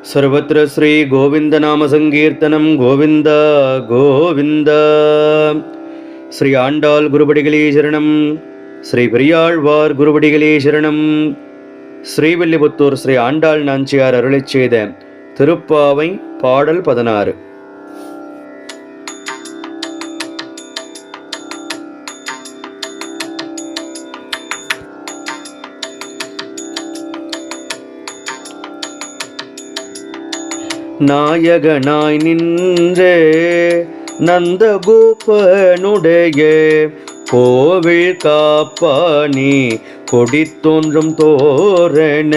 सर्वत्र श्री गोविंद नाम संकीर्तनम गोविंद गोविंद। श्री आंडाल गुरुपडिगले शरणम, श्री பெரியாழ்வார் குருபடிகளே சரணம். ஸ்ரீவில்லிபுத்தூர் ஸ்ரீ ஆண்டாள் நாச்சியார் அருளிச் செய்த திருப்பாவை பாடல் 16. நாயகனாய் நின்ற நந்தகோபனுடைய கோவில் காப்பானி கொடித்தோன்றும் தோரண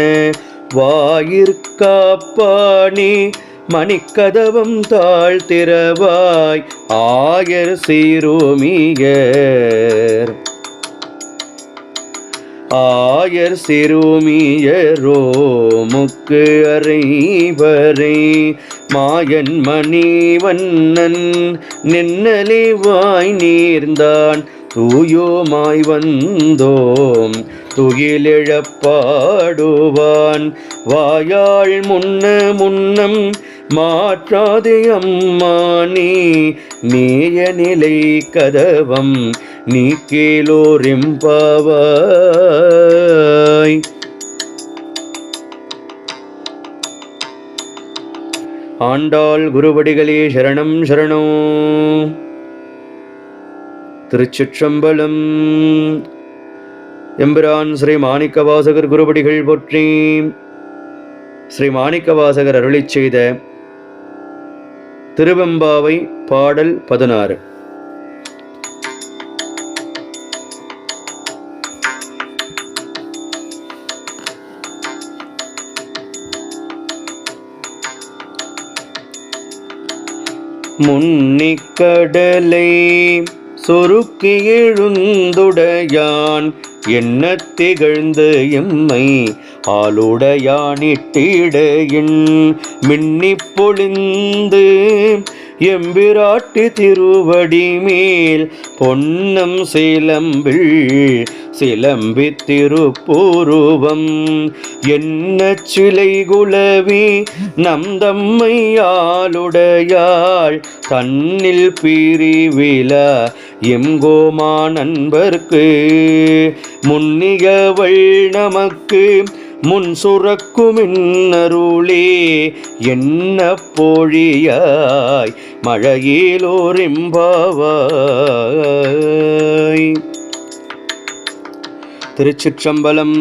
வாயிற்காப்பானி மணிக்கதவம் தாழ்த்திரவாய் ஆயர் சிறுமியர் ஆயர் சிறுமியரோ முக்கு அறைவரை மாயன் மணிவண்ணன் நின்னலிவாய் நீர்ந்தான் தூயோமாய் வந்தோம் துயிலிழப்பாடுவான் வாயாள் முன்னம் மாற்றாதே அம்மா நீய நிலை கதவம் நீ கேளோரிம்பாவாய். ஆண்டாள் குருபடிகளே சரணம் சரணம். திருச்சிற்றம்பலம். எம்பிரான் ஸ்ரீ மாணிக்கவாசகர் குருபடிகள் போற்றி. ஸ்ரீ மாணிக்கவாசகர் அருளிச் செய்த திருவெம்பாவை பாடல் 16. முன்னிக்கடலை சொருக்கி எழுந்துடையான் என்ன திகழ்ந்து எம்மை ஆளுடையானிட்டிடையின் மின்னி பொழிந்து எம்பிராட்டி திருவடி மேல் பொன்னம் சிலம்பி திருப்புருவம் என்ன சிலை குலவி நம்தம்மையாளுடையாள் தன்னில் பிரிவில எங்கோமா நண்பர்க்கு முன்னியவள் நமக்கு முன் சுரக்குமின்னருளே என்ன பொழியாய் மழையிலோரிம்பாவாய். திருச்சிற்றம்பலம்.